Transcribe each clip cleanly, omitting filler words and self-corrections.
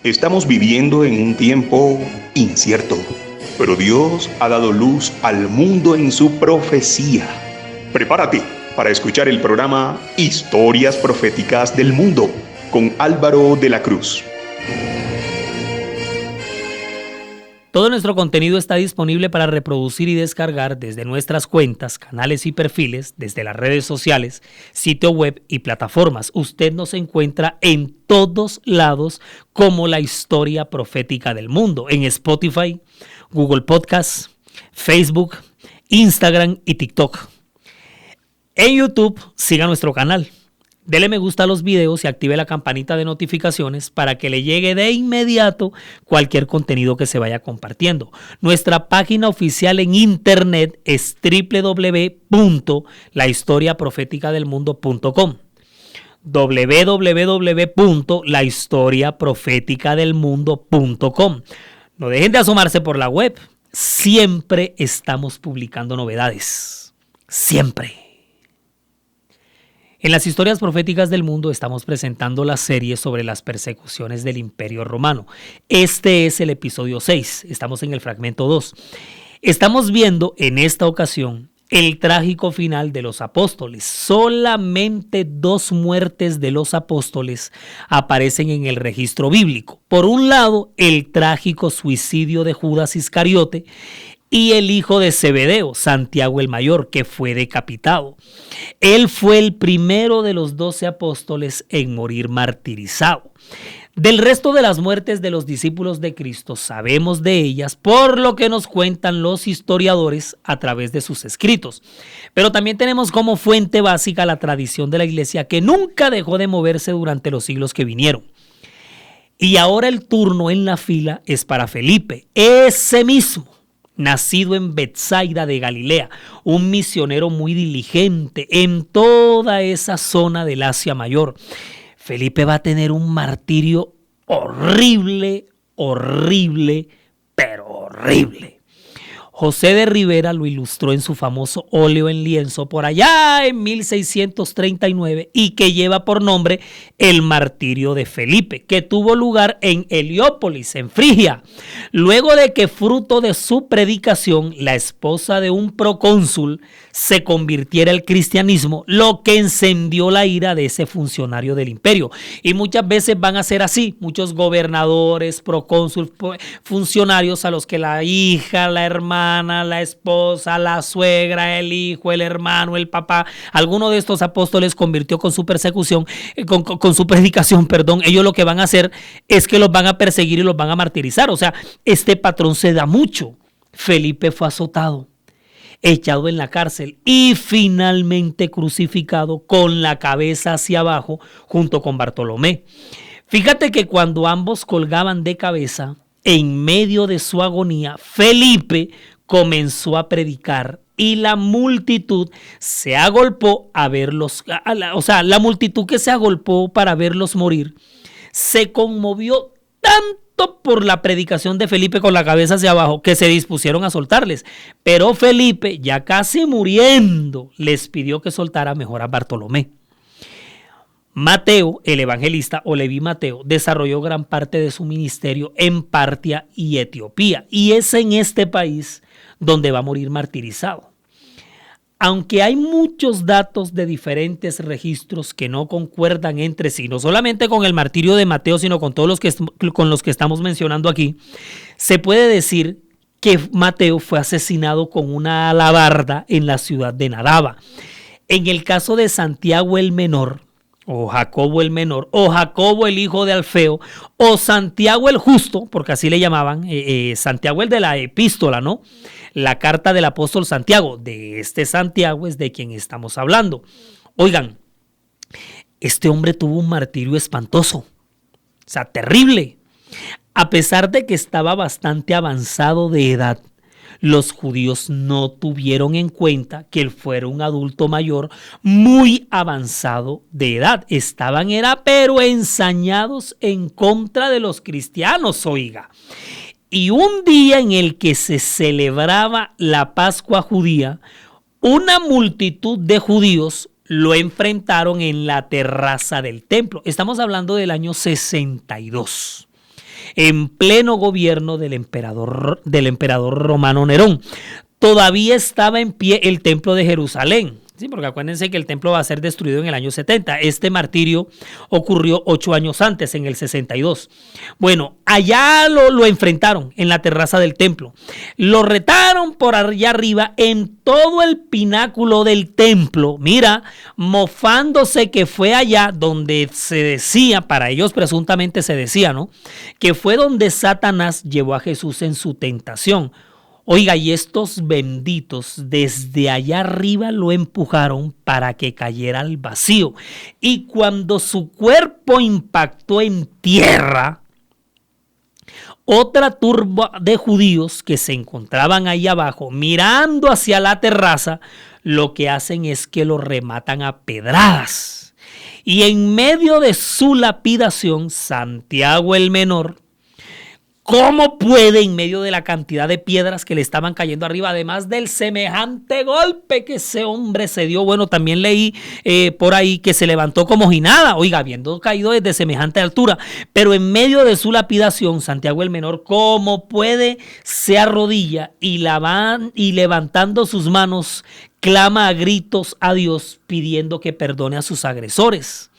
Estamos viviendo en un tiempo incierto, pero Dios ha dado luz al mundo en su profecía. Prepárate para escuchar el programa Historias Proféticas del Mundo con Álvaro de la Cruz. Todo nuestro contenido está disponible para reproducir y descargar desde nuestras cuentas, canales y perfiles, desde las redes sociales, sitio web y plataformas. Usted nos encuentra en todos lados como la Historia Profética del Mundo, en Spotify, Google Podcasts, Facebook, Instagram y TikTok. En YouTube, siga nuestro canal. Dele me gusta a los videos y active la campanita de notificaciones para que le llegue de inmediato cualquier contenido que se vaya compartiendo. Nuestra página oficial en internet es www.lahistoriaprofeticadelmundo.com www.lahistoriaprofeticadelmundo.com. No dejen de asomarse por la web. Siempre estamos publicando novedades. Siempre. En las historias proféticas del mundo estamos presentando la serie sobre las persecuciones del Imperio Romano. Este es el episodio 6, estamos en el fragmento 2. Estamos viendo en esta ocasión el trágico final de los apóstoles. Solamente 2 muertes de los apóstoles aparecen en el registro bíblico. Por un lado, el trágico suicidio de Judas Iscariote y el hijo de Zebedeo, Santiago el Mayor, que fue decapitado. Él fue el primero de los 12 apóstoles en morir martirizado. Del resto de las muertes de los discípulos de Cristo sabemos de ellas por lo que nos cuentan los historiadores a través de sus escritos. Pero también tenemos como fuente básica la tradición de la iglesia que nunca dejó de moverse durante los siglos que vinieron. Y ahora el turno en la fila es para Felipe, ese mismo, nacido en Betsaida de Galilea, un misionero muy diligente en toda esa zona del Asia Mayor. Felipe va a tener un martirio horrible, pero horrible. José de Rivera lo ilustró en su famoso óleo en lienzo por allá en 1639 y que lleva por nombre El martirio de Felipe, que tuvo lugar en Heliópolis, en Frigia, luego de que fruto de su predicación la esposa de un procónsul se convirtiera al cristianismo, lo que encendió la ira de ese funcionario del imperio. Y muchas veces van a ser así, muchos gobernadores, procónsul, funcionarios a los que la hija, la hermana, la esposa, la suegra, el hijo, el hermano, el papá, alguno de estos apóstoles convirtió con su persecución, con su predicación, ellos lo que van a hacer es que los van a perseguir y los van a martirizar. O sea, este patrón se da mucho. Felipe fue azotado, echado en la cárcel y finalmente crucificado con la cabeza hacia abajo junto con Bartolomé. Fíjate que cuando ambos colgaban de cabeza, en medio de su agonía, Felipe comenzó a predicar y la multitud se agolpó a verlos, la multitud que se agolpó para verlos morir, se conmovió tanto por la predicación de Felipe con la cabeza hacia abajo que se dispusieron a soltarles. Pero Felipe, ya casi muriendo, les pidió que soltara mejor a Bartolomé. Mateo, el evangelista o Leví Mateo, desarrolló gran parte de su ministerio en Partia y Etiopía, y es en este país donde va a morir martirizado. Aunque hay muchos datos de diferentes registros que no concuerdan entre sí, no solamente con el martirio de Mateo, sino con todos los que estamos mencionando aquí, se puede decir que Mateo fue asesinado con una alabarda en la ciudad de Nadaba. En el caso de Santiago el Menor, o Jacobo el Menor, o Jacobo el hijo de Alfeo, o Santiago el Justo, porque así le llamaban, Santiago el de la epístola, ¿no? La carta del apóstol Santiago. De este Santiago es de quien estamos hablando. Oigan, este hombre tuvo un martirio espantoso, o sea, terrible. A pesar de que estaba bastante avanzado de edad, los judíos no tuvieron en cuenta que él fuera un adulto mayor muy avanzado de edad. Estaban pero ensañados en contra de los cristianos, oiga. Y un día en el que se celebraba la Pascua judía, una multitud de judíos lo enfrentaron en la terraza del templo. Estamos hablando del año 62. en pleno gobierno del emperador romano Nerón. Todavía estaba en pie el templo de Jerusalén. Sí, porque acuérdense que el templo va a ser destruido en el año 70. Este martirio ocurrió 8 años antes, en el 62. Bueno, allá lo enfrentaron en la terraza del templo. Lo retaron por allá arriba en todo el pináculo del templo. Mira, mofándose que fue allá donde se decía, para ellos presuntamente se decía, ¿no?, que fue donde Satanás llevó a Jesús en su tentación. Oiga, y estos benditos desde allá arriba lo empujaron para que cayera al vacío. Y cuando su cuerpo impactó en tierra, otra turba de judíos que se encontraban ahí abajo, mirando hacia la terraza, lo que hacen es que lo rematan a pedradas. Y en medio de su lapidación, Santiago el menor, ¿cómo puede, en medio de la cantidad de piedras que le estaban cayendo arriba, además del semejante golpe que ese hombre se dio? Bueno, también leí por ahí que se levantó como si nada, oiga, habiendo caído desde semejante altura, pero en medio de su lapidación, Santiago el menor, ¿cómo puede? Se arrodilla y levantando sus manos, clama a gritos a Dios pidiendo que perdone a sus agresores.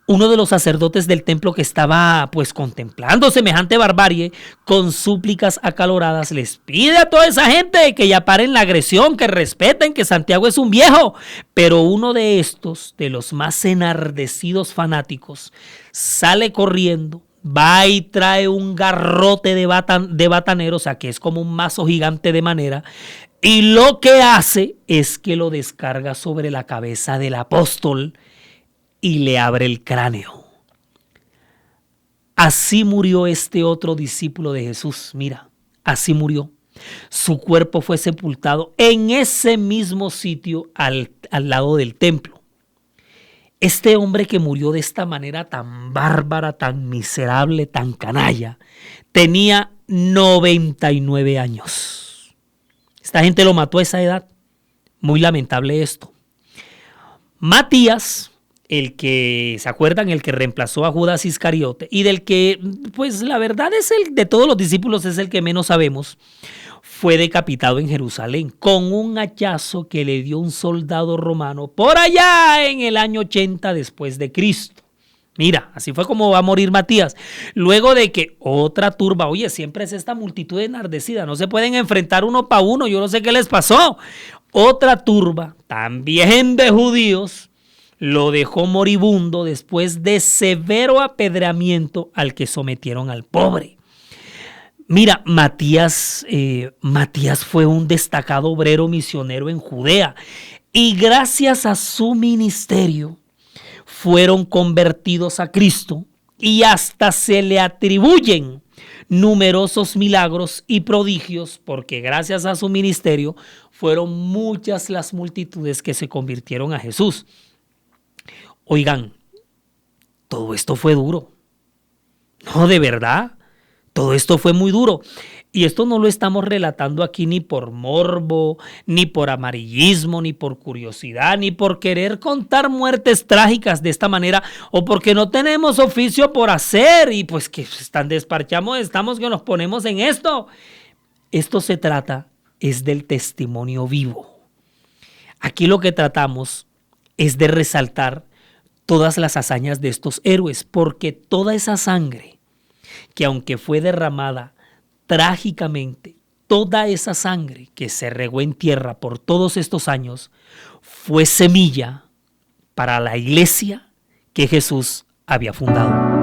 Uno de los sacerdotes del templo que estaba pues contemplando semejante barbarie, con súplicas acaloradas les pide a toda esa gente que ya paren la agresión, que respeten que Santiago es un viejo. Pero uno de estos, de los más enardecidos fanáticos, sale corriendo, va y trae un garrote de batanero, o sea que es como un mazo gigante de madera, y lo que hace es que lo descarga sobre la cabeza del apóstol y le abre el cráneo. Así murió este otro discípulo de Jesús. Mira, así murió. Su cuerpo fue sepultado en ese mismo sitio al lado del templo. Este hombre que murió de esta manera tan bárbara, tan miserable, tan canalla, tenía 99 años. Esta gente lo mató a esa edad. Muy lamentable esto. Matías, el que, ¿se acuerdan? El que reemplazó a Judas Iscariote y del que, pues la verdad es el de todos los discípulos es el que menos sabemos, fue decapitado en Jerusalén con un hachazo que le dio un soldado romano por allá en el año 80 después de Cristo. Mira, así fue como va a morir Matías. Luego de que otra turba, oye, siempre es esta multitud enardecida, no se pueden enfrentar uno para uno, yo no sé qué les pasó. Otra turba, también de judíos, lo dejó moribundo después de severo apedreamiento al que sometieron al pobre. Mira, Matías fue un destacado obrero misionero en Judea y gracias a su ministerio fueron convertidos a Cristo y hasta se le atribuyen numerosos milagros y prodigios porque gracias a su ministerio fueron muchas las multitudes que se convirtieron a Jesús. Oigan, todo esto fue duro. No, de verdad, todo esto fue muy duro. Y esto no lo estamos relatando aquí ni por morbo, ni por amarillismo, ni por curiosidad, ni por querer contar muertes trágicas de esta manera, o porque no tenemos oficio por hacer y pues que tan desparchamos estamos que nos ponemos en esto. Esto se trata es del testimonio vivo. Aquí lo que tratamos es de resaltar todas las hazañas de estos héroes, porque toda esa sangre que aunque fue derramada trágicamente, toda esa sangre que se regó en tierra por todos estos años fue semilla para la iglesia que Jesús había fundado.